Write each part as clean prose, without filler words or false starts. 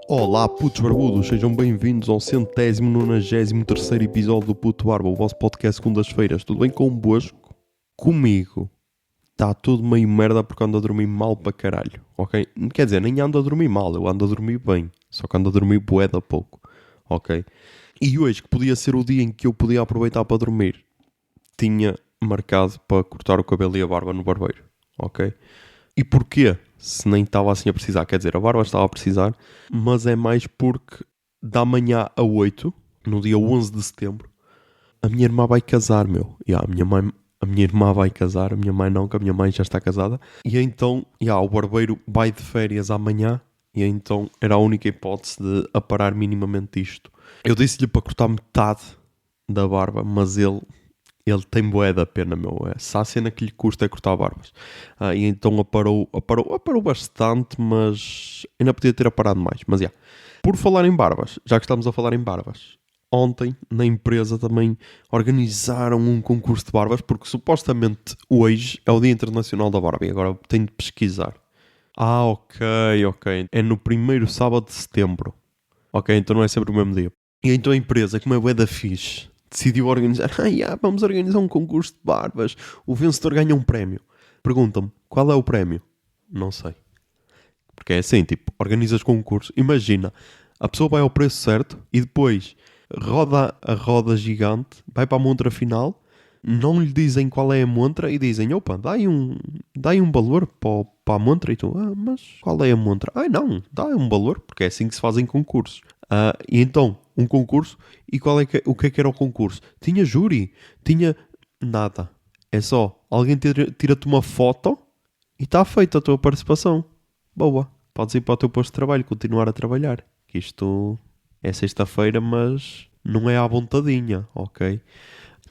Olá, putos barbudos, sejam bem-vindos ao 193º episódio do Puto Barba, o vosso podcast segundas-feiras. Tudo bem convosco? Comigo está tudo meio merda porque ando a dormir mal para caralho, ok? Quer dizer, nem ando a dormir mal, eu ando a dormir bem, só que ando a dormir bué da pouco, ok? E hoje, que podia ser o dia em que eu podia aproveitar para dormir, tinha marcado para cortar o cabelo e a barba no barbeiro, ok? E porquê? Se nem estava assim a precisar. Quer dizer, a barba estava a precisar, mas é mais porque da manhã a 8, no dia 11 de setembro, a minha irmã vai casar, meu. A minha irmã vai casar, a minha mãe não, que a minha mãe já está casada. E então, o barbeiro vai de férias amanhã, e então era a única hipótese de aparar minimamente isto. Eu disse-lhe para cortar metade da barba, mas ele tem bué da pena, meu. Se a cena que lhe custa é cortar barbas. E então aparou bastante, mas ainda podia ter aparado mais. Mas, Por falar em barbas, já que estamos a falar em barbas, ontem, na empresa, também organizaram um concurso de barbas, porque supostamente hoje é o Dia Internacional da Barba, e agora tenho de pesquisar. Ok. É no primeiro sábado de setembro. Ok, então não é sempre o mesmo dia. E então a empresa, como é bué da fixe, decidiu organizar, vamos organizar um concurso de barbas, o vencedor ganha um prémio. Perguntam-me, qual é o prémio? Não sei. Porque é assim, tipo, organizas concurso, imagina, a pessoa vai ao preço certo e depois roda a roda gigante, vai para a montra final, não lhe dizem qual é a montra e dizem, opa, dá aí um valor para a montra e tu, mas qual é a montra? Não, dá um valor, porque é assim que se fazem concursos. E então, um concurso, e o que era o concurso? Tinha júri, tinha nada. É só, alguém tira-te uma foto e está feita a tua participação. Boa, podes ir para o teu posto de trabalho, continuar a trabalhar. Que isto é sexta-feira, mas não é à vontadinha, ok?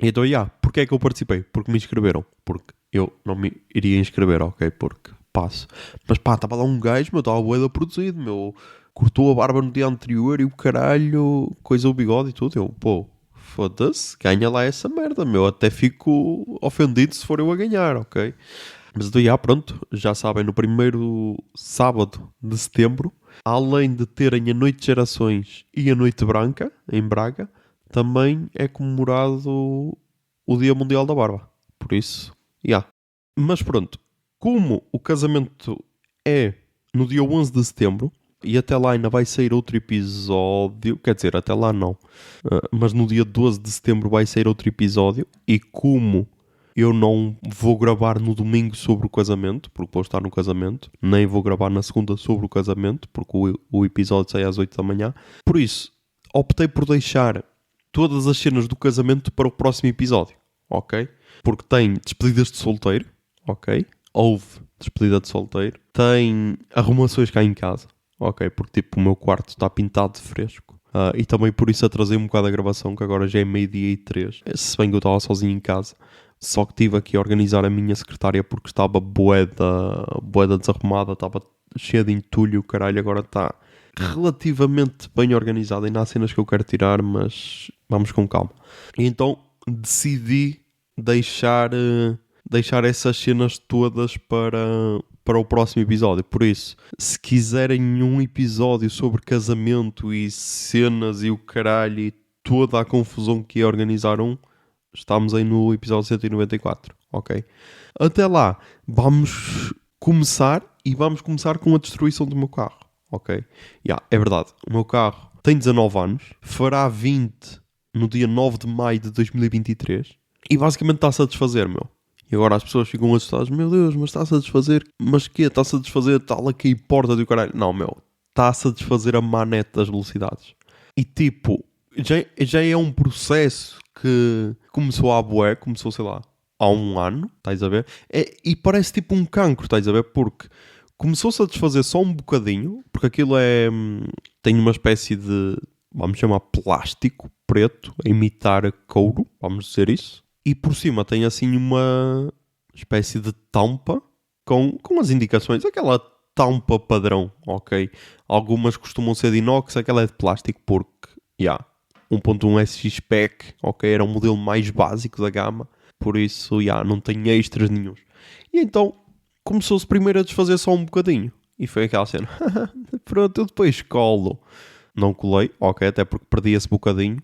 Então, porque é que eu participei? Porque me inscreveram. Porque eu não me iria inscrever, ok? Porque passo. Mas estava lá um gajo, meu, estava bué da produzido, meu. Cortou a barba no dia anterior e o caralho, coisa o bigode e tudo. Foda-se, ganha lá essa merda, meu. Até fico ofendido se for eu a ganhar, ok? Mas então, pronto, já sabem, no primeiro sábado de setembro, além de terem a Noite de Gerações e a Noite Branca, em Braga, também é comemorado o Dia Mundial da Barba. Por isso, Mas pronto, como o casamento é no dia 11 de setembro, e até lá ainda vai sair outro episódio, quer dizer, até lá não, mas no dia 12 de setembro vai sair outro episódio, e como eu não vou gravar no domingo sobre o casamento, porque vou estar no casamento, nem vou gravar na segunda sobre o casamento, porque o episódio sai às 8 da manhã, por isso, optei por deixar todas as cenas do casamento para o próximo episódio, ok? Porque tem despedidas de solteiro, ok? Houve despedida de solteiro. Tem arrumações cá em casa, ok? Porque tipo o meu quarto está pintado de fresco. E também por isso atrasei um bocado a gravação, que agora já é 12:03. Se bem que eu estava sozinho em casa. Só que tive aqui a organizar a minha secretária porque estava boeda desarrumada, estava cheia de entulho, o caralho, agora está relativamente bem organizada. Ainda há cenas que eu quero tirar, mas vamos com calma. E então decidi deixar essas cenas todas para o próximo episódio. Por isso, se quiserem um episódio sobre casamento e cenas e o caralho e toda a confusão que é organizar estamos aí no episódio 194, ok? Até lá, vamos começar com a destruição do meu carro, ok? É verdade, o meu carro tem 19 anos, fará 20 no dia 9 de maio de 2023 e basicamente está-se a desfazer, meu. E agora as pessoas ficam assustadas, meu Deus, mas está-se a desfazer, mas quê? Está-se a desfazer, está lá aqui porta do caralho. Não, meu, está-se a desfazer a manete das velocidades. E tipo, já é um processo que começou sei lá, há um ano, estás a ver? E parece tipo um cancro, estás a ver? Porque começou-se a desfazer só um bocadinho, porque aquilo tem uma espécie de, vamos chamar, plástico preto, a imitar couro, vamos dizer isso. E por cima tem assim uma espécie de tampa com as indicações, aquela tampa padrão, ok? Algumas costumam ser de inox, aquela é de plástico porque, 1.1 SX Spec, ok? Era um modelo mais básico da gama, por isso, não tem extras nenhuns. E então começou-se primeiro a desfazer só um bocadinho. E foi aquela cena. Pronto, eu depois colo. Não colei, ok, até porque perdi esse bocadinho.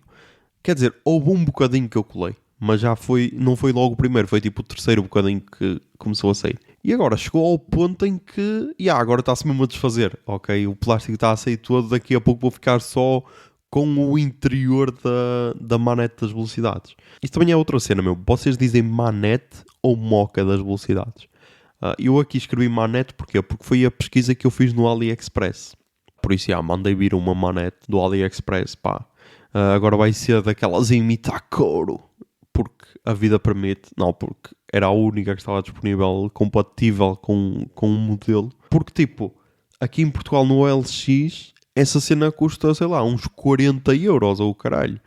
Quer dizer, houve um bocadinho que eu colei, mas já foi, não foi logo o primeiro, foi tipo o terceiro bocadinho que começou a sair. E agora chegou ao ponto em que, agora está-se mesmo a desfazer, ok? O plástico está a sair todo, daqui a pouco vou ficar só com o interior da manete das velocidades. Isto também é outra cena, meu. Vocês dizem manete ou moca das velocidades? Eu aqui escrevi manete porquê? Porque foi a pesquisa que eu fiz no AliExpress. Por isso, mandei vir uma manete do AliExpress, pá. Agora vai ser daquelas em imitar couro. Porque a vida permite. Não, porque era a única que estava disponível, compatível com um modelo. Porque, tipo, aqui em Portugal no OLX, essa cena custa, sei lá, uns 40 euros ou o caralho.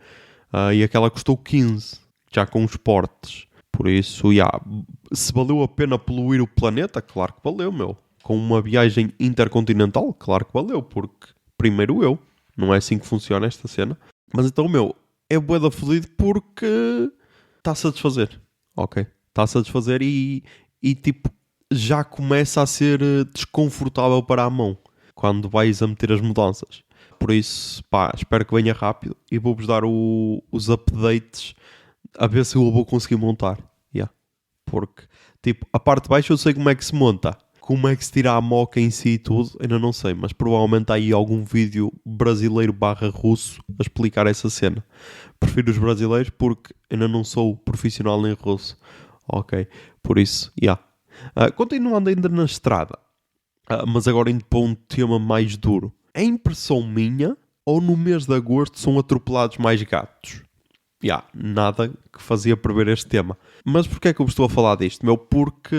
E aquela custou 15, já com os portes. Por isso, se valeu a pena poluir o planeta, claro que valeu, meu. Com uma viagem intercontinental, claro que valeu, porque primeiro eu. Não é assim que funciona esta cena. Mas então, meu, é bué da fodido porque está-se a desfazer, ok? Está-se a desfazer e tipo, já começa a ser desconfortável para a mão quando vais a meter as mudanças. Por isso, pá, espero que venha rápido e vou-vos dar os updates a ver se eu vou conseguir montar. Porque, tipo, a parte de baixo eu sei como é que se monta. Como é que se tira a moca em si e tudo, ainda não sei. Mas provavelmente há aí algum vídeo brasileiro/russo a explicar essa cena. Prefiro os brasileiros porque ainda não sou profissional em russo. Ok, por isso, continuando ainda na estrada. Mas agora indo para um tema mais duro. É impressão minha ou no mês de agosto são atropelados mais gatos? Nada que fazia prever este tema. Mas porquê é que eu vos estou a falar disto, meu? Porque,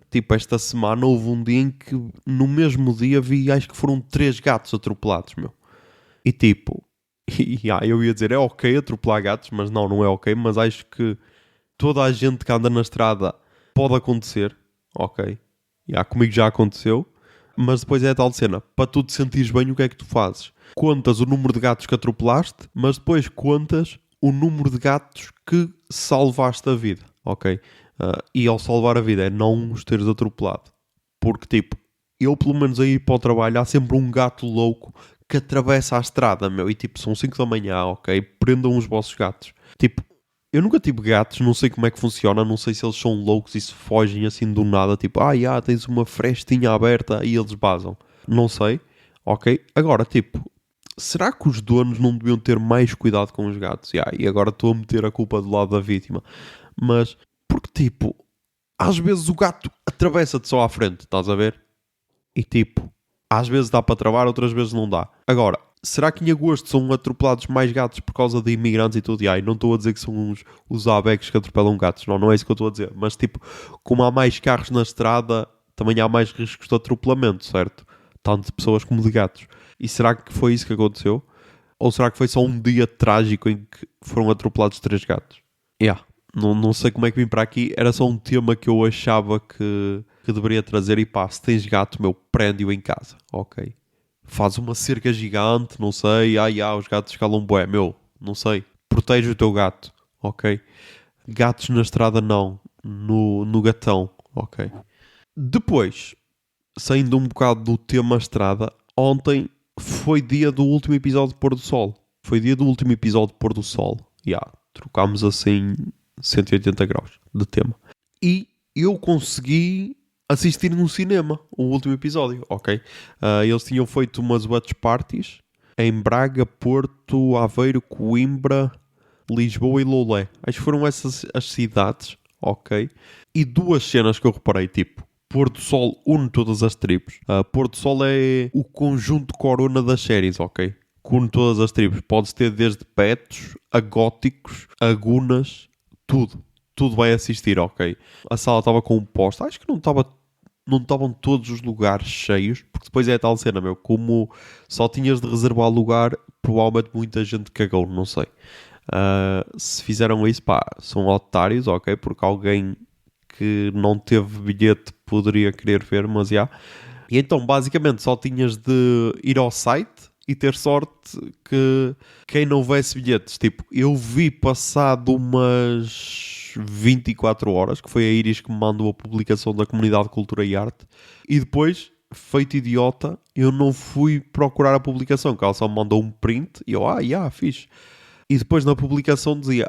tipo, esta semana houve um dia em que no mesmo dia vi, acho que foram 3 gatos atropelados, meu. E tipo, eu ia dizer, é ok atropelar gatos, mas não é ok. Mas acho que toda a gente que anda na estrada pode acontecer, ok? Comigo já aconteceu. Mas depois é a tal cena, para tu te sentires bem, o que é que tu fazes? Contas o número de gatos que atropelaste, mas depois contas o número de gatos que salvaste a vida, ok? E ao salvar a vida é não os teres atropelado. Porque, tipo, eu pelo menos a ir para o trabalho, há sempre um gato louco que atravessa a estrada, meu. E, tipo, são 5 da manhã, ok? Prendam os vossos gatos. Tipo, eu nunca tive gatos, não sei como é que funciona, não sei se eles são loucos e se fogem assim do nada. Tipo, tens uma frestinha aberta e eles vazam. Não sei, ok? Agora, tipo, será que os donos não deviam ter mais cuidado com os gatos? E agora estou a meter a culpa do lado da vítima. Mas, porque tipo, às vezes o gato atravessa-te só à frente, estás a ver? E tipo, às vezes dá para travar, outras vezes não dá. Agora, será que em agosto são atropelados mais gatos por causa de imigrantes e tudo? E não estou a dizer que são os abecs que atropelam gatos. Não é isso que eu estou a dizer. Mas tipo, como há mais carros na estrada, também há mais riscos de atropelamento, certo? Tanto de pessoas como de gatos. E será que foi isso que aconteceu? Ou será que foi só um dia trágico em que foram atropelados 3 gatos? Não sei como é que vim para aqui. Era só um tema que eu achava que deveria trazer. E pá, se tens gato, meu, prende-o em casa. Ok. Faz uma cerca gigante, não sei. Os gatos escalam bué. Meu, não sei. Protege o teu gato. Ok. Gatos na estrada não. No gatão. Ok. Depois, saindo um bocado do tema estrada, ontem foi dia do último episódio de Pôr do Sol. Foi dia do último episódio de Pôr do Sol. Trocámos assim 180 graus de tema. E eu consegui assistir no cinema o último episódio, ok? Eles tinham feito umas watch parties em Braga, Porto, Aveiro, Coimbra, Lisboa e Loulé. Acho que foram essas as cidades, ok? E 2 cenas que eu reparei, tipo, Pôr do Sol une todas as tribos. Pôr do Sol é o conjunto corona das séries, ok? Que une todas as tribos. Podes ter desde petos, a góticos, a gunas, tudo. Tudo vai assistir, ok? A sala estava composta. Acho que não estavam todos os lugares cheios, porque depois é a tal cena, meu. Como só tinhas de reservar lugar, provavelmente muita gente cagou, não sei. Se fizeram isso, pá, são otários, ok? Porque alguém que não teve bilhete poderia querer ver, mas E então, basicamente, só tinhas de ir ao site e ter sorte que quem não houvesse bilhetes, tipo, eu vi passado umas 24 horas, que foi a Iris que me mandou a publicação da Comunidade de Cultura e Arte, e depois feito idiota, eu não fui procurar a publicação, que ela só me mandou um print e eu, fixe. E depois na publicação dizia,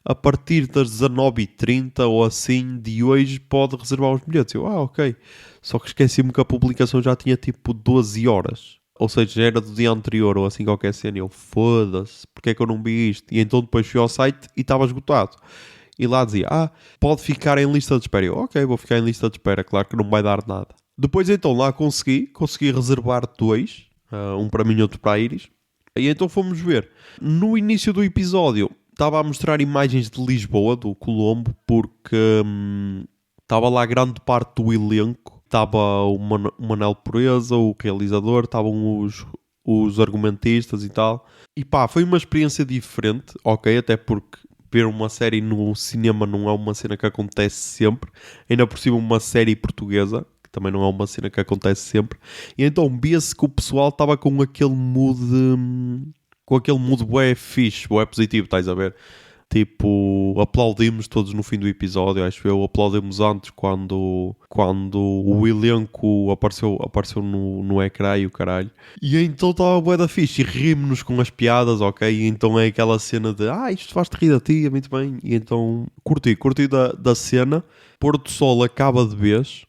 a partir das 19h30 ou assim de hoje pode reservar os bilhetes. Eu, ok. Só que esqueci-me que a publicação já tinha tipo 12 horas. Ou seja, já era do dia anterior ou assim qualquer cena. Eu, foda-se, porque é que eu não vi isto? E então depois fui ao site e estava esgotado. E lá dizia, pode ficar em lista de espera. Eu, ok, vou ficar em lista de espera, claro que não vai dar nada. Depois então lá consegui reservar 2, um para mim e outro para a Iris. E então fomos ver. No início do episódio estava a mostrar imagens de Lisboa, do Colombo, porque estava lá grande parte do elenco. Estava o Manel Pureza, o realizador, estavam os argumentistas e tal. E pá, foi uma experiência diferente, ok, até porque ver uma série no cinema não é uma cena que acontece sempre. Ainda por cima uma série portuguesa, que também não é uma cena que acontece sempre. E então via-se que o pessoal estava com aquele mood bué fixe, bué positivo, estás a ver? Tipo, aplaudimos todos no fim do episódio, acho que aplaudimos antes quando o elenco apareceu no ecrã e o caralho. E então estava bué da fixe e rimos-nos com as piadas, ok? E então é aquela cena de, isto faz-te rir a ti, muito bem. E então curti da cena. Pôr do Sol acaba de vez,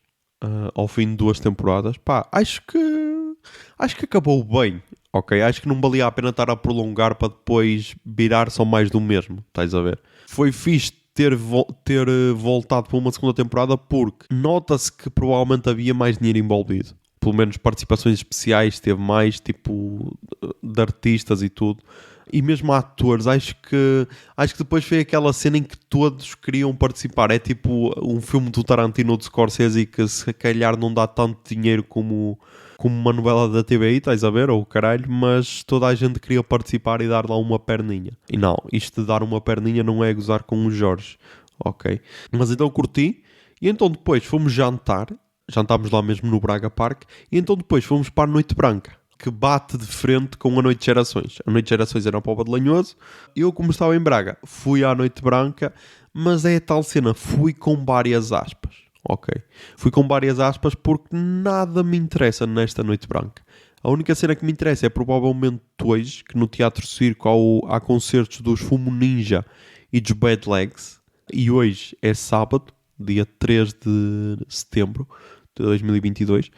ao fim de 2 temporadas. Pá, acho que acabou bem. Ok, acho que não valia a pena estar a prolongar para depois virar só mais do mesmo, estás a ver? Foi fixe ter voltado para uma segunda temporada porque nota-se que provavelmente havia mais dinheiro envolvido. Pelo menos participações especiais teve mais, tipo, de artistas e tudo. E mesmo atores, acho que depois foi aquela cena em que todos queriam participar. É tipo um filme do Tarantino ou do Scorsese que se calhar não dá tanto dinheiro como uma novela da TVI, estás a ver, ou caralho, mas toda a gente queria participar e dar lá uma perninha. E não, isto de dar uma perninha não é gozar com o Jorge, ok? Mas então curti, e então depois fomos jantámos lá mesmo no Braga Park, e então depois fomos para a Noite Branca, que bate de frente com a Noite de Gerações. A Noite de Gerações era para o de Lanhoso, eu como estava em Braga, fui à Noite Branca, mas é a tal cena, fui com várias aspas. Ok. Fui com várias aspas porque nada me interessa nesta Noite Branca. A única cena que me interessa é provavelmente hoje, que no Teatro Circo há concertos dos Fumo Ninja e dos Bad Legs. E hoje é sábado, dia 3 de setembro de 2022.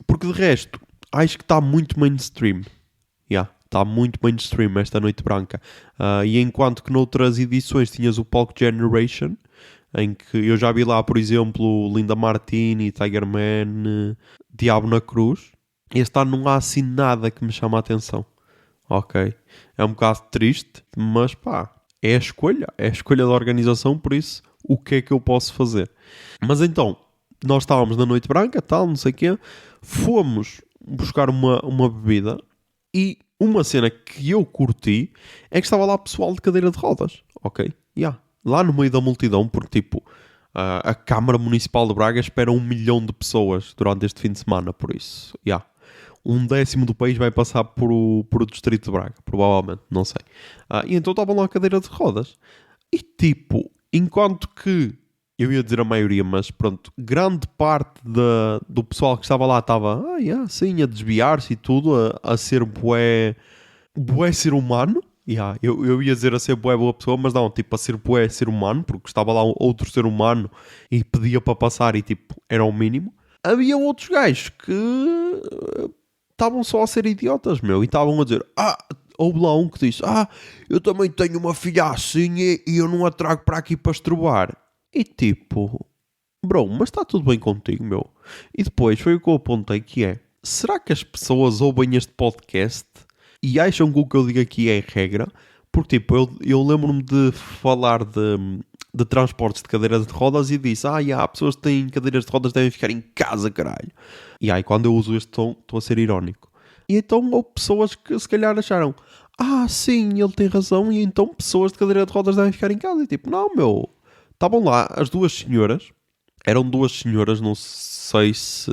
Porque de resto, acho que está muito mainstream. Está muito mainstream esta Noite Branca. E enquanto que noutras edições tinhas o Palco Generation, em que eu já vi lá, por exemplo, Linda Martini, Tiger Man, Diabo na Cruz. Este ano não há assim nada que me chame a atenção. Ok. É um bocado triste, mas pá, é a escolha da organização, por isso, o que é que eu posso fazer? Mas então, nós estávamos na Noite Branca, tal, não sei o quê, fomos buscar uma bebida e uma cena que eu curti é que estava lá pessoal de cadeira de rodas. Ok? Lá no meio da multidão, porque tipo, a Câmara Municipal de Braga espera 1 milhão de pessoas durante este fim de semana, por isso, 1/10 do país vai passar por o Distrito de Braga, provavelmente, não sei. E então estavam lá a cadeira de rodas. E tipo, enquanto que, eu ia dizer a maioria, mas pronto, grande parte do pessoal que estava lá estava, sim, a desviar-se e tudo, a ser bué ser humano. Eu ia dizer a ser bué boa pessoa, mas não, tipo, a ser bué ser humano, porque estava lá outro ser humano e pedia para passar e tipo, era o mínimo. Havia outros gajos que estavam só a ser idiotas, meu, e estavam a dizer, houve lá um que disse, eu também tenho uma filha assim e eu não a trago para aqui para estrobar. E tipo, bro, mas está tudo bem contigo, meu? E depois foi o que eu apontei, que é, será que as pessoas ouvem este podcast e acham que o que eu digo aqui é regra? Porque tipo, eu lembro-me de falar de transportes de cadeiras de rodas e disse, pessoas que têm cadeiras de rodas devem ficar em casa, caralho. E quando eu uso este tom, estou a ser irónico. E então houve pessoas que se calhar acharam, sim, ele tem razão, e então pessoas de cadeira de rodas devem ficar em casa. E tipo, não, meu, estavam lá as duas senhoras, eram duas senhoras, não sei se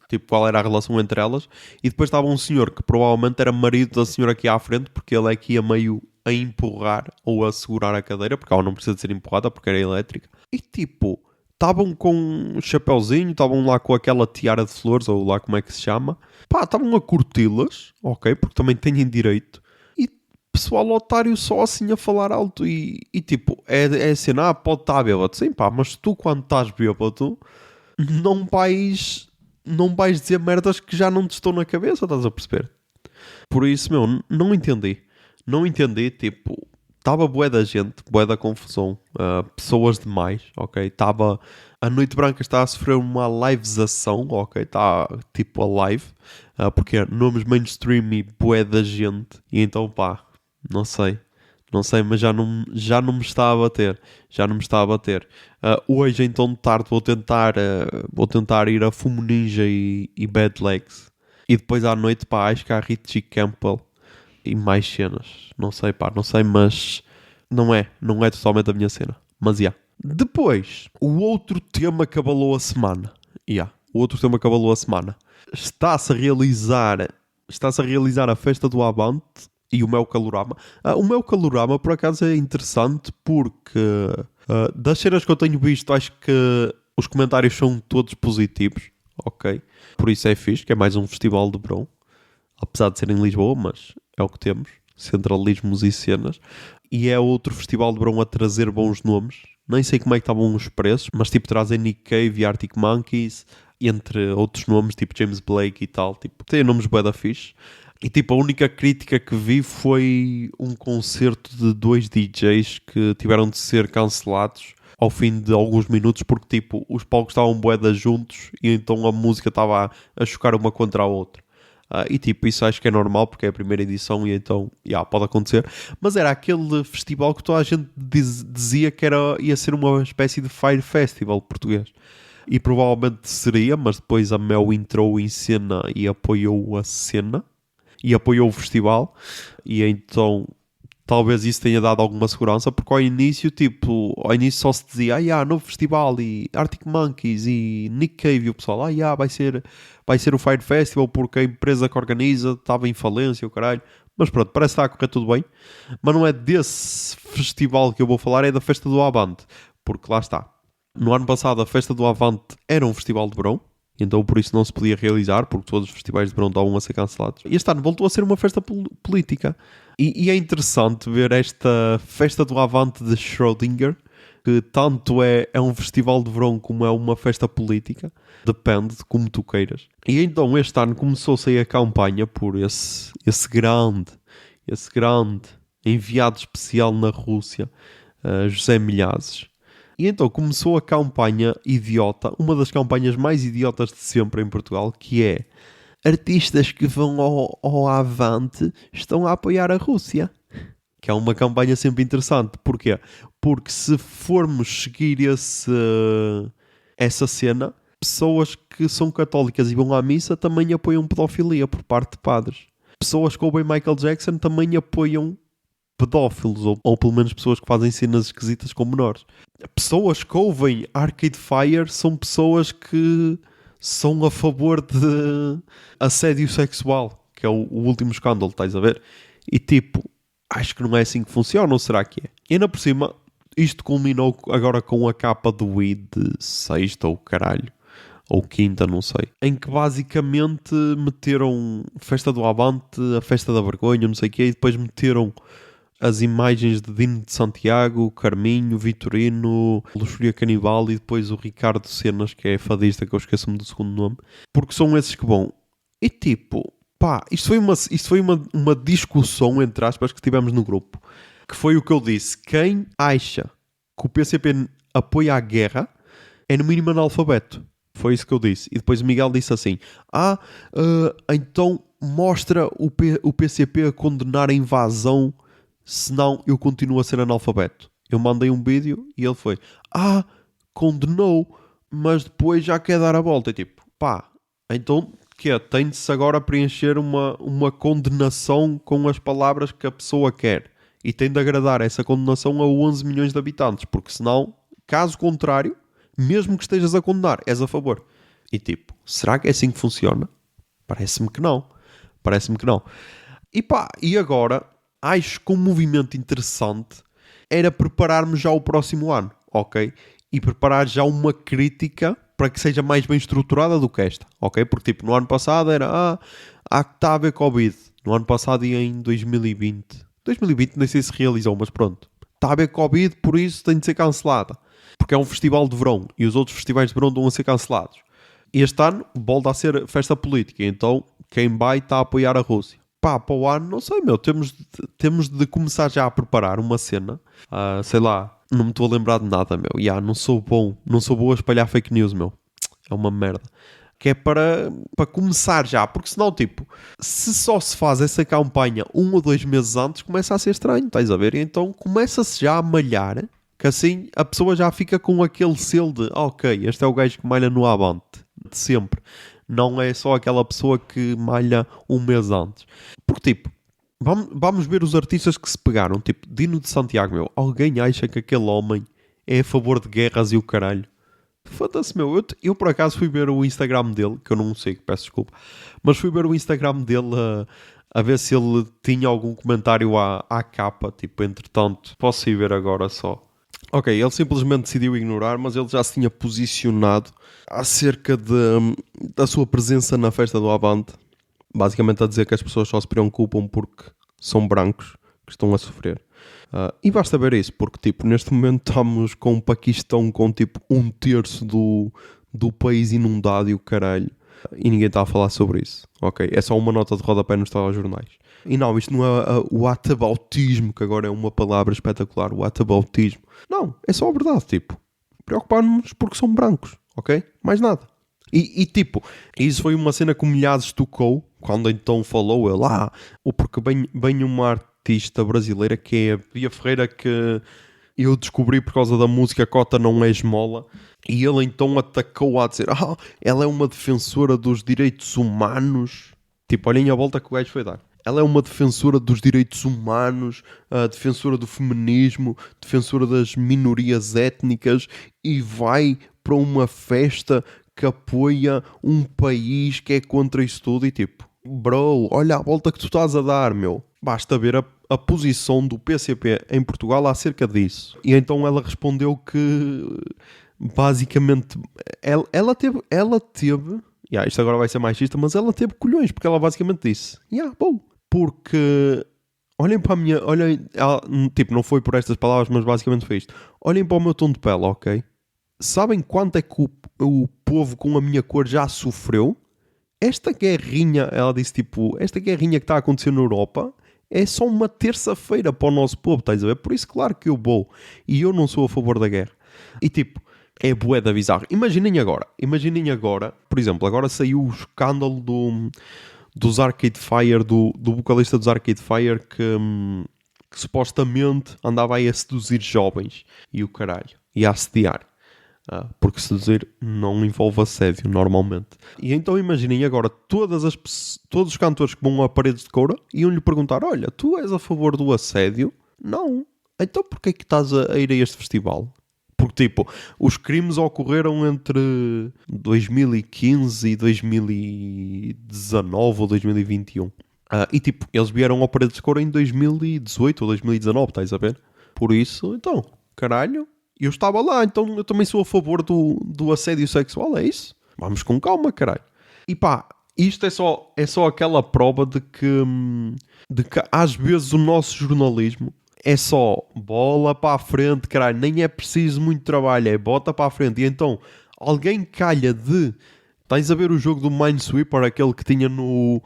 tipo, qual era a relação entre elas, e depois estava um senhor que provavelmente era marido da senhora aqui à frente, porque ele é que ia meio a empurrar ou a segurar a cadeira, porque ela não precisa de ser empurrada porque era elétrica. E tipo, estavam com um chapeuzinho, estavam lá com aquela tiara de flores, ou lá como é que se chama. Pá, estavam a curti-las, ok, porque também têm direito. E pessoal otário só assim a falar alto e tipo, é assim, pode estar bêbado. Sim, pá, mas tu quando estás bêbado não vais dizer merdas que já não te estão na cabeça, estás a perceber? Por isso, meu, não entendi. Não entendi, tipo, estava bué da gente, bué da confusão, pessoas demais, ok? Estava, a Noite Branca está a sofrer uma livezação, ok? Está tipo a live, porque é nomes mainstream e bué da gente, e então pá, não sei, mas já não me está a bater, hoje então de tarde vou tentar ir a Fumo Ninja e Bad Legs, e depois à noite pá, acho que há Richie Campbell e mais cenas. Não sei, pá, não sei, mas não é totalmente a minha cena. Mas, Depois, o outro tema que abalou a semana. O outro tema que abalou a semana. Está-se a realizar a festa do Avante e o Meu Calorama. O Meu Calorama, por acaso, é interessante porque das cenas que eu tenho visto, acho que os comentários são todos positivos, ok? Por isso é fixe, que é mais um festival de verão. Apesar de ser em Lisboa, mas é o que temos. Centralismos e cenas. E é outro festival de verão a trazer bons nomes. Nem sei como é que estavam os preços, mas tipo trazem Nick Cave e Arctic Monkeys, entre outros nomes, tipo James Blake e tal. Tipo, tem nomes bué da fixe. E tipo, a única crítica que vi foi um concerto de 2 DJs que tiveram de ser cancelados ao fim de alguns minutos, porque tipo, os palcos estavam bué da juntos e então a música estava a chocar uma contra a outra. E tipo, isso acho que é normal porque é a primeira edição e então, pode acontecer. Mas era aquele festival que toda a gente dizia que ia ser uma espécie de Fire Festival português. E provavelmente seria, mas depois a Mel entrou em cena e apoiou a cena. E apoiou o festival. E então, talvez isso tenha dado alguma segurança, porque ao início só se dizia, novo festival e Arctic Monkeys e Nick Cave e o pessoal, vai ser o Fire Festival porque a empresa que organiza estava em falência, o caralho. Mas pronto, parece que está a correr tudo bem. Mas não é desse festival que eu vou falar, é da Festa do Avante. Porque lá está. No ano passado a Festa do Avante era um festival de verão, então por isso não se podia realizar, porque todos os festivais de verão estavam a ser cancelados. E este ano voltou a ser uma festa política. E é interessante ver esta Festa do Avante de Schrödinger, que tanto é um festival de verão como é uma festa política. Depende de como tu queiras. E então este ano começou-se aí a campanha por esse grande enviado especial na Rússia, José Milhazes. E então começou a campanha idiota, uma das campanhas mais idiotas de sempre em Portugal, que é: artistas que vão ao Avante estão a apoiar a Rússia. Que é uma campanha sempre interessante. Porquê? Porque se formos seguir essa cena, pessoas que são católicas e vão à missa também apoiam pedofilia por parte de padres. Pessoas que ouvem Michael Jackson também apoiam pedófilos, ou pelo menos pessoas que fazem cenas esquisitas com menores. Pessoas que ouvem Arcade Fire são pessoas que são a favor de assédio sexual, que é o último escândalo, estás a ver? E tipo, acho que não é assim que funciona, ou será que é? E ainda por cima, isto culminou agora com a capa do Weed de sexta ou caralho, ou quinta, não sei, em que basicamente meteram Festa do Avante, a Festa da Vergonha, não sei o quê, e depois meteram as imagens de Dino de Santiago, Carminho, Vitorino, Luxúria Canibal e depois o Ricardo Cenas, que é fadista, que eu esqueço-me do segundo nome, porque são esses que vão. E tipo, pá, isto foi uma discussão, entre aspas, que tivemos no grupo, que foi o que eu disse: quem acha que o PCP apoia a guerra é no mínimo analfabeto. Foi isso que eu disse. E depois o Miguel disse assim: então mostra o PCP a condenar a invasão, senão eu continuo a ser analfabeto. Eu mandei um vídeo e ele foi: condenou, mas depois já quer dar a volta. E tipo, pá, então que é? Tem de-se agora preencher uma condenação com as palavras que a pessoa quer. E tem de agradar essa condenação a 11 milhões de habitantes, porque senão, caso contrário, mesmo que estejas a condenar, és a favor. E tipo, será que é assim que funciona? Parece-me que não. E pá, e agora, acho que um movimento interessante era prepararmos já o próximo ano, ok? e preparar já uma crítica para que seja mais bem estruturada do que esta, ok? Porque tipo, no ano passado era há que está a haver Covid. No ano passado e em 2020. 2020 nem sei se realizou, mas pronto. Está a haver Covid, por isso tem de ser cancelada. Porque é um festival de verão e os outros festivais de verão estão a ser cancelados. Este ano volta a ser festa política, então quem vai está a apoiar a Rússia. Pá, para o ano, não sei, meu, temos de começar já a preparar uma cena, sei lá, não me estou a lembrar de nada, meu, não sou bom a espalhar fake news, meu, é uma merda. Que é para começar já, porque senão, tipo, se só se faz essa campanha 1 ou 2 meses antes, começa a ser estranho, estás a ver? E então começa-se já a malhar, que assim a pessoa já fica com aquele selo de, ok, este é o gajo que malha no Avante, de sempre. Não é só aquela pessoa que malha um mês antes. Porque, tipo, vamos ver os artistas que se pegaram. Tipo, Dino de Santiago, meu. Alguém acha que aquele homem é a favor de guerras e o caralho? Foda-se, meu. Eu por acaso fui ver o Instagram dele, que eu não sei, peço desculpa. Mas fui ver o Instagram dele a ver se ele tinha algum comentário à capa. Tipo, entretanto, posso ir ver agora só. Ok, ele simplesmente decidiu ignorar, mas ele já se tinha posicionado acerca da sua presença na festa do Avante. Basicamente a dizer que as pessoas só se preocupam porque são brancos que estão a sofrer. E basta ver isso, porque tipo, neste momento estamos com o Paquistão com tipo 1/3 do país inundado e o caralho. E ninguém está a falar sobre isso. Ok, é só uma nota de rodapé nos telejornais. E não, isto não é o atabautismo, que agora é uma palavra espetacular, o atabautismo. Não, é só a verdade, tipo. Preocupar-nos porque são brancos, ok? Mais nada. E tipo, isso foi uma cena que o Milhares tocou, quando então falou ele, porque bem uma artista brasileira que é a Bia Ferreira, que eu descobri por causa da música Cota Não É Esmola, e ele então atacou a dizer, ela é uma defensora dos direitos humanos. Tipo, olhem a volta que o gajo foi dar. Ela é uma defensora dos direitos humanos, defensora do feminismo, defensora das minorias étnicas e vai para uma festa que apoia um país que é contra isso tudo. E tipo, bro, olha a volta que tu estás a dar, meu. Basta ver a posição do PCP em Portugal acerca disso. E então ela respondeu que, basicamente, ela teve isto agora vai ser machista, mas ela teve colhões, porque ela basicamente disse, bom. Porque, olhem para a minha... tipo, não foi por estas palavras, mas basicamente foi isto. Olhem para o meu tom de pele, ok? Sabem quanto é que o povo com a minha cor já sofreu? Esta guerrinha, ela disse tipo, esta guerrinha que está a acontecer na Europa é só uma terça-feira para o nosso povo, estás a ver? Por isso, claro que eu vou. E eu não sou a favor da guerra. E tipo, é bué da bizarro. Imaginem agora, por exemplo, agora saiu o escândalo dos Arcade Fire, do vocalista dos Arcade Fire que supostamente andava aí a seduzir jovens e o caralho, e a assediar. Porque seduzir não envolve assédio normalmente. E então imaginem agora todos os cantores que vão a Paredes de Coura iam-lhe perguntar, olha, tu és a favor do assédio? Não. Então porquê é que estás a ir a este festival? Porque, tipo, os crimes ocorreram entre 2015 e 2019 ou 2021. E, tipo, eles vieram ao Paredes de Coura em 2018 ou 2019, estás a ver? Por isso, então, caralho, eu estava lá, então eu também sou a favor do assédio sexual, é isso? Vamos com calma, caralho. E pá, isto é só aquela prova de que às vezes o nosso jornalismo é só bola para a frente, caralho, nem é preciso muito trabalho, é bota para a frente. E então, alguém calha de... Tens a ver o jogo do Minesweeper, aquele que tinha no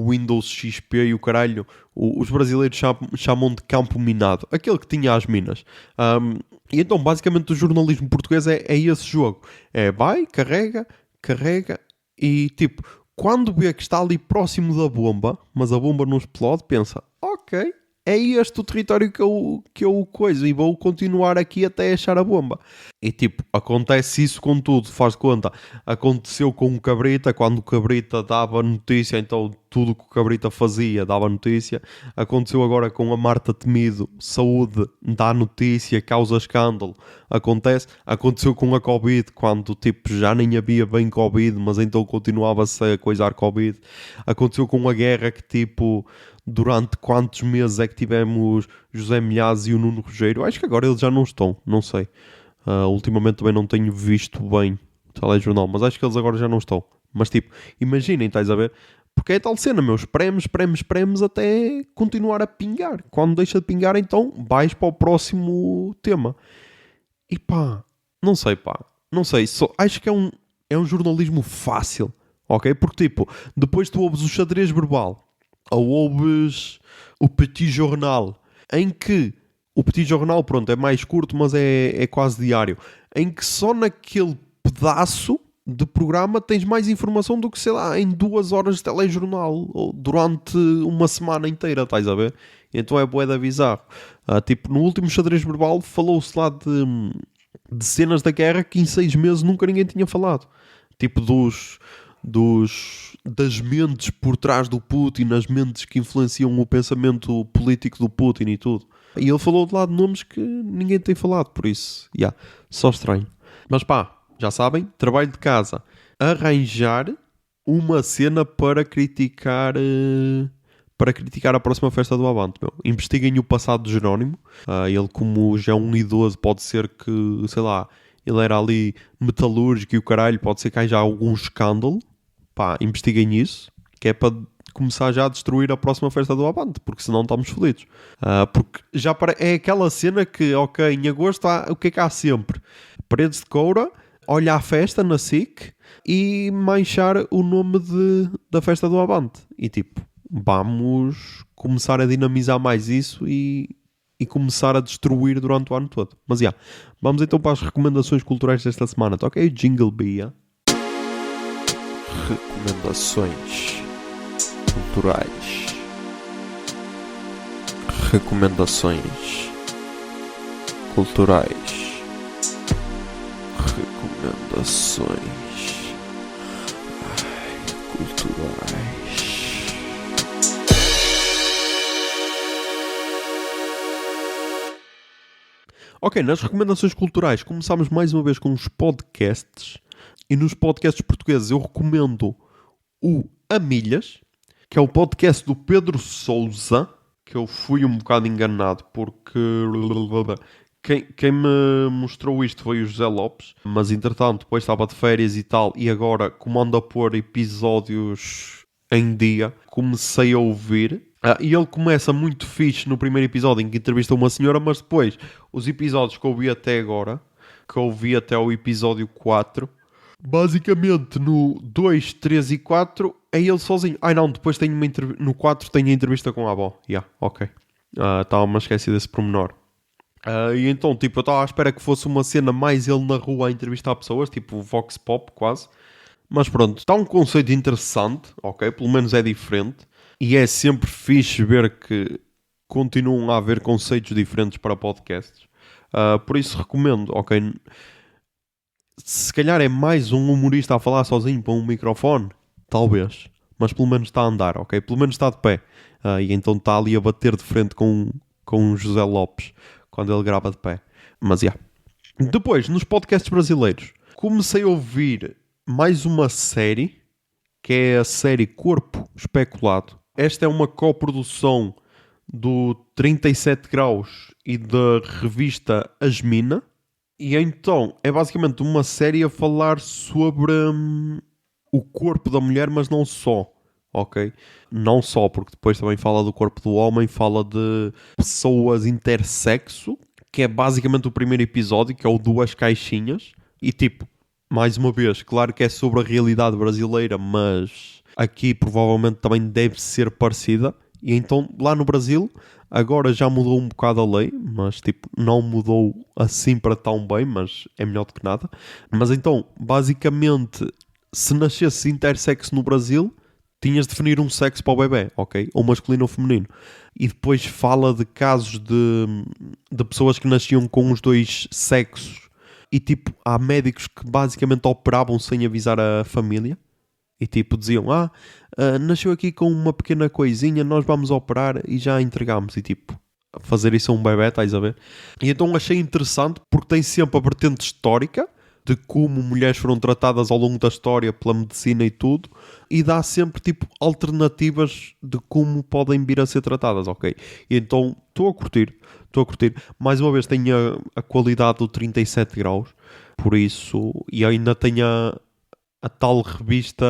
Windows XP e o caralho, os brasileiros chamam de campo minado, aquele que tinha as minas. E então, basicamente, o jornalismo português é esse jogo. Vai, carrega, e tipo, quando vê que está ali próximo da bomba, mas a bomba não explode, pensa, ok, é este o território que eu coiso e vou continuar aqui até achar a bomba. E tipo, acontece isso com tudo, faz de conta. Aconteceu com o Cabrita, quando o Cabrita dava notícia, então tudo que o Cabrita fazia dava notícia. Aconteceu agora com a Marta Temido, saúde, dá notícia, causa escândalo. Aconteceu com a Covid, quando tipo já nem havia bem Covid, mas então continuava-se a coisar Covid. Aconteceu com a guerra que tipo... Durante quantos meses é que tivemos José Milhazes e o Nuno Rogério? Acho que agora eles já não estão, não sei. Ultimamente também não tenho visto bem o telejornal, mas acho que eles agora já não estão. Mas tipo, imaginem, estás a ver? Porque é tal cena, meus, prémios até continuar a pingar. Quando deixa de pingar, então vais para o próximo tema. E pá, não sei, acho que é um jornalismo fácil, ok? Porque tipo, depois tu ouves o xadrez verbal, ou ouves o Petit Jornal, em que o Petit Jornal, pronto, é mais curto, mas é quase diário, em que só naquele pedaço de programa tens mais informação do que, sei lá, em 2 horas de telejornal, ou durante uma semana inteira, estás a ver? Então é bué de bizarro. Tipo, no último xadrez verbal falou-se lá de cenas da guerra que em 6 meses nunca ninguém tinha falado. Tipo, das mentes por trás do Putin, as mentes que influenciam o pensamento político do Putin e tudo. E ele falou de lá de nomes que ninguém tem falado, por isso, só estranho. Mas pá, já sabem, trabalho de casa. Arranjar uma cena para criticar a próxima festa do Avante, meu. Investiguem o passado de Jerónimo. Ele, como já é um idoso, pode ser que, sei lá, ele era ali metalúrgico e o caralho, pode ser que haja algum escândalo. Pá, investiguem isso, que é para começar já a destruir a próxima festa do Avante, porque senão estamos fodidos. Porque é aquela cena que, ok, em agosto o que é que há sempre? Paredes de coura, olha a festa na SIC e manchar o nome da festa do Avante. E tipo, vamos começar a dinamizar mais isso e começar a destruir durante o ano todo. Mas vamos então para as recomendações culturais desta semana. Toca aí o Jingle Bee. Recomendações culturais. Recomendações culturais. Recomendações culturais. Ok, nas recomendações culturais começámos mais uma vez com os podcasts. E nos podcasts portugueses eu recomendo o Amilhas, que é o podcast do Pedro Sousa, que eu fui um bocado enganado porque quem me mostrou isto foi o José Lopes, mas entretanto depois estava de férias e tal, e agora como ando a pôr episódios em dia, comecei a ouvir. E ele começa muito fixe no primeiro episódio em que entrevista uma senhora, mas depois os episódios que eu vi até agora, que eu vi até o episódio 4, basicamente no 2, 3 e 4 é ele sozinho. Não, depois tenho no 4 tenho a entrevista com a avó. Ok. Estava-me a esquecer desse pormenor. E então, tipo, eu estava à espera que fosse uma cena mais ele na rua a entrevistar pessoas, tipo Vox Pop quase. Mas pronto, está um conceito interessante, ok? Pelo menos é diferente. E é sempre fixe ver que continuam a haver conceitos diferentes para podcasts. Por isso recomendo, ok? Se calhar é mais um humorista a falar sozinho para um microfone, talvez. Mas pelo menos está a andar, ok? Pelo menos está de pé. E então está ali a bater de frente com o José Lopes, quando ele grava de pé. Mas Depois, nos podcasts brasileiros, comecei a ouvir mais uma série, que é a série Corpo Especulado. Esta é uma coprodução do 37 Graus e da revista Asmina. E então é basicamente uma série a falar sobre o corpo da mulher, mas não só, ok? Não só, porque depois também fala do corpo do homem, fala de pessoas intersexo, que é basicamente o primeiro episódio, que é o Duas Caixinhas. E tipo, mais uma vez, claro que é sobre a realidade brasileira, mas aqui provavelmente também deve ser parecida. E então lá no Brasil agora já mudou um bocado a lei, mas tipo não mudou assim para tão bem, mas é melhor do que nada. Mas então basicamente, se nascesse intersexo no Brasil, tinhas de definir um sexo para o bebê, ok? Ou masculino ou feminino. E depois fala de casos de pessoas que nasciam com os dois sexos. E tipo, há médicos que basicamente operavam sem avisar a família. E tipo, diziam, nasceu aqui com uma pequena coisinha, nós vamos operar e já entregamos. E tipo, fazer isso a um bebê, estás a ver? E então achei interessante porque tem sempre a vertente histórica, de como mulheres foram tratadas ao longo da história pela medicina e tudo, e dá sempre tipo alternativas de como podem vir a ser tratadas, ok? E então estou a curtir. Mais uma vez tenho a qualidade do 37 graus, por isso, e ainda tenho a tal revista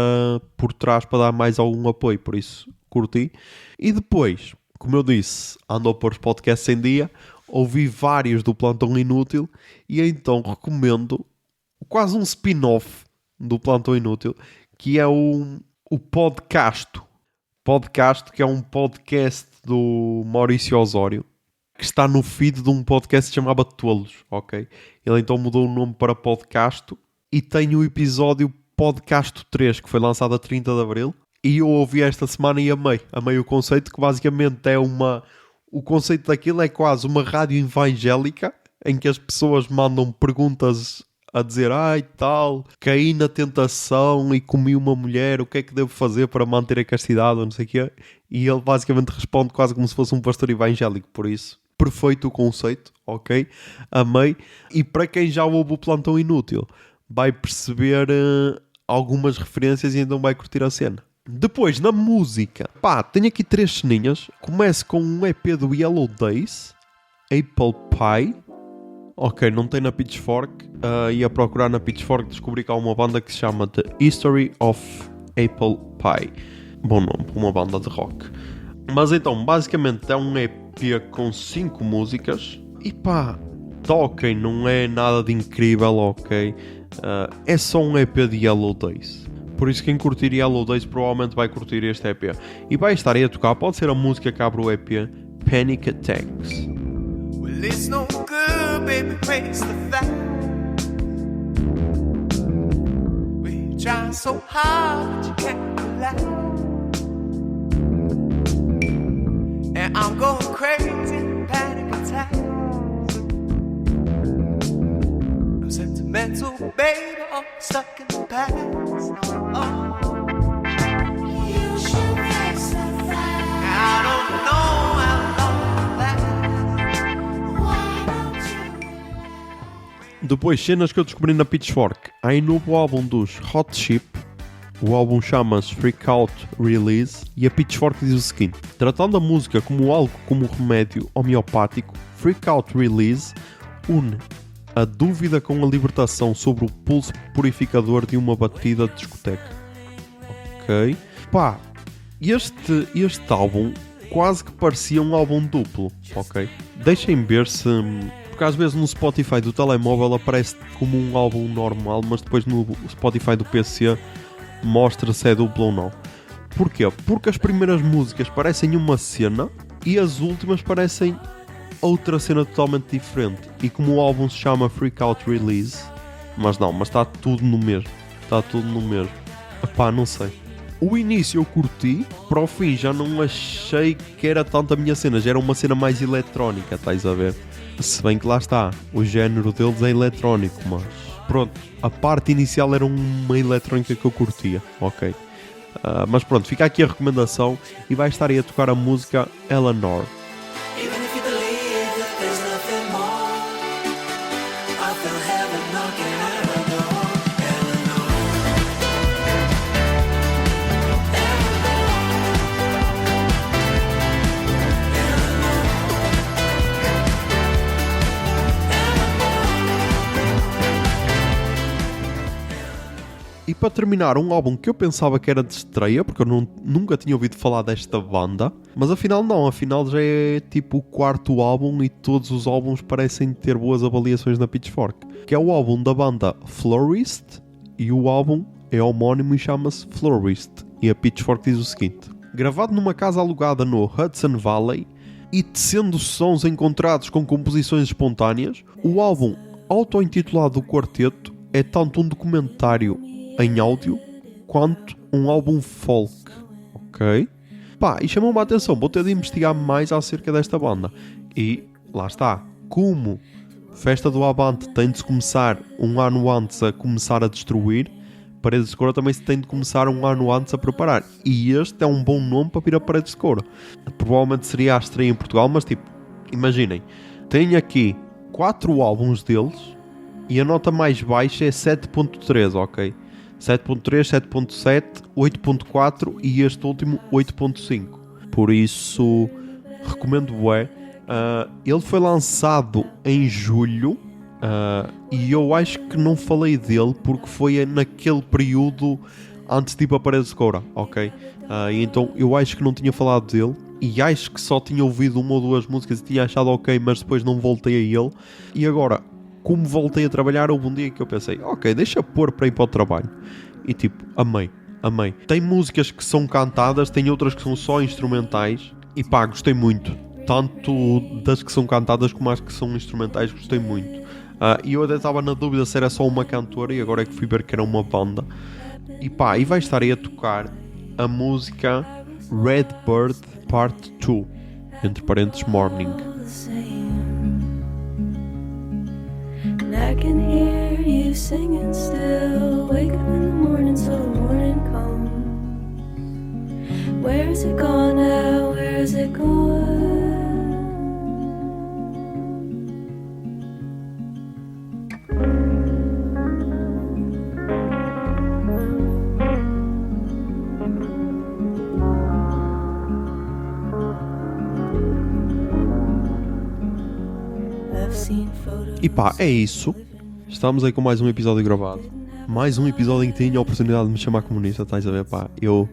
por trás para dar mais algum apoio, por isso curti. E depois, como eu disse, ando a pôr os podcasts em dia, ouvi vários do Plantão Inútil e então recomendo quase um spin-off do Plantão Inútil, que é o Podcasto. Podcasto, que é um podcast do Maurício Osório, que está no feed de um podcast que se chamava Tolos, ok? Ele então mudou o nome para Podcasto e tem o episódio Podcasto 3, que foi lançado a 30 de Abril, e eu ouvi esta semana e amei o conceito, que basicamente é o conceito daquilo é quase uma rádio evangélica, em que as pessoas mandam perguntas a dizer, tal, caí na tentação e comi uma mulher, o que é que devo fazer para manter a castidade, ou não sei o quê, e ele basicamente responde quase como se fosse um pastor evangélico, por isso, perfeito o conceito, ok? Amei, e para quem já ouve o Plantão Inútil, vai perceber algumas referências e então vai curtir a cena. Depois, na música, tenho aqui 3 ceninhas. Começo com um EP do Yellow Days, Apple Pie. Ok, não tem na Pitchfork. Ia procurar na Pitchfork, descobri que há uma banda que se chama The History of Apple Pie. Bom nome para uma banda de rock. Mas então, basicamente é um EP com 5 músicas. E toquem, não é nada de incrível, ok? É só um EP de Yellow Days. Por isso quem curtir Yellow Days provavelmente vai curtir este EP. E vai estar aí a tocar, pode ser a música que abre o EP, Panic Attacks. Well, it's no good, baby, face the fact. We try so hard, but you can't relax. And I'm going crazy, panic attacks. I'm sentimental, baby, I'm stuck in the past. Oh. You should face the fact. I don't know how long it'll last. Why don't you? Depois, cenas que eu descobri na Pitchfork. Há aí novo álbum dos Hot Chip. O álbum chama-se Freak Out Release e a Pitchfork diz o seguinte: tratando a música como algo como remédio homeopático, Freak Out Release une a dúvida com a libertação sobre o pulso purificador de uma batida de discoteca. Ok. Este álbum quase que parecia um álbum duplo. Ok. Deixem ver se... Porque às vezes no Spotify do telemóvel aparece como um álbum normal, mas depois no Spotify do PC mostra se é duplo ou não. Porquê? Porque as primeiras músicas parecem uma cena e as últimas parecem outra cena totalmente diferente. E como o álbum se chama Freak Out Release, mas está tudo no mesmo. Não sei. O início eu curti, para o fim já não achei que era tanto a minha cena, já era uma cena mais eletrónica, estás a ver? Se bem que lá está, o género deles é eletrónico, mas pronto, a parte inicial era uma eletrónica que eu curtia, ok? Mas pronto, fica aqui a recomendação e vai estar aí a tocar a música Eleanor. Even if you believe that there's nothing more, I feel heaven knocking at our door. Eleanor, E para terminar, um álbum que eu pensava que era de estreia, porque eu nunca tinha ouvido falar desta banda, mas afinal não, afinal já é tipo o 4º álbum e todos os álbuns parecem ter boas avaliações na Pitchfork, que é o álbum da banda Florist, e o álbum é homónimo e chama-se Florist, e a Pitchfork diz o seguinte: gravado numa casa alugada no Hudson Valley e tecendo sons encontrados com composições espontâneas, o álbum auto-intitulado do quarteto é tanto um documentário em áudio quanto um álbum folk, ok? E chamou-me a atenção, vou ter de investigar mais acerca desta banda. E lá está, como Festa do Avante tem de começar um ano antes a começar a destruir, Paredes de Coura também se tem de começar um ano antes a preparar. E este é um bom nome para vir a Paredes de Coura. Provavelmente seria a estreia em Portugal, mas imaginem, tenho aqui 4 álbuns deles E a nota mais baixa é 7.3, ok? 7.3, 7.7, 8.4 e este último 8.5. Por isso, recomendo bué. Ele foi lançado em julho e eu acho que não falei dele porque foi naquele período antes de ir para a Parede Escura, ok? Então eu acho que não tinha falado dele e acho que só tinha ouvido uma ou duas músicas e tinha achado ok, mas depois não voltei a ele. E agora, como voltei a trabalhar, houve um dia que eu pensei, ok, deixa pôr para ir para o trabalho. E tipo, amei. Tem músicas que são cantadas, tem outras que são só instrumentais e pá, gostei muito. Tanto das que são cantadas como as que são instrumentais, gostei muito. E eu até estava na dúvida se era só uma cantora e agora é que fui ver que era uma banda. E pá, e vai estar aí a tocar a música Red Bird Part 2, entre parênteses Morning. And I can hear you singing still. Wake up in the morning so the morning comes. Where is it gone now? Where is it gone? E pá, é isso. Estamos aí com mais um episódio gravado. Mais um episódio em que tenho a oportunidade de me chamar comunista, estás a ver, pá. Eu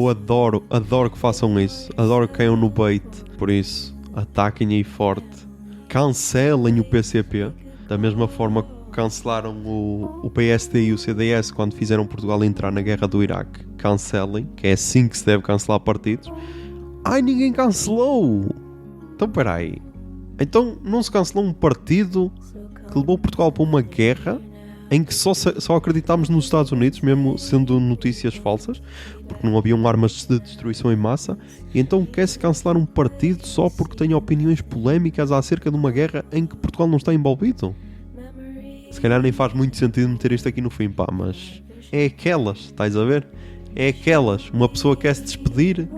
adoro que façam isso. Adoro que caiam no bait. Por isso, ataquem aí forte. Cancelem o PCP. Da mesma forma que cancelaram o PSD e o CDS quando fizeram Portugal entrar na guerra do Iraque. Cancelem, que é assim que se deve cancelar partidos. Ai, ninguém cancelou! Então, peraí. Então não se cancelou um partido que levou Portugal para uma guerra em que só acreditámos nos Estados Unidos, mesmo sendo notícias falsas, porque não haviam armas de destruição em massa, e então quer-se cancelar um partido só porque tem opiniões polémicas acerca de uma guerra em que Portugal não está envolvido? Se calhar nem faz muito sentido meter isto aqui no fim, pá, mas é aquelas, estás a ver? É aquelas, uma pessoa quer se despedir,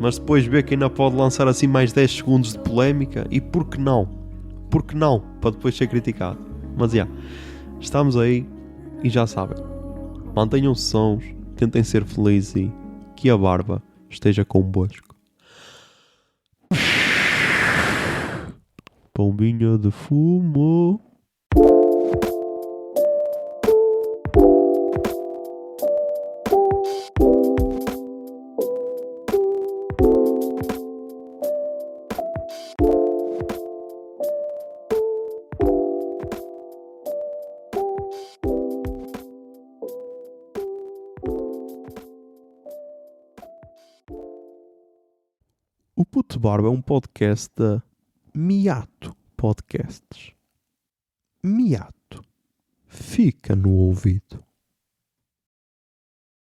mas depois vê que ainda pode lançar assim mais 10 segundos de polémica, e por que não? Por que não? Para depois ser criticado. Mas já, estamos aí e já sabem. Mantenham-se sãos, tentem ser felizes e que a barba esteja convosco. Pombinha de fumo. O Puto Barba é um podcast da Miato Podcasts. Miato. Fica no ouvido.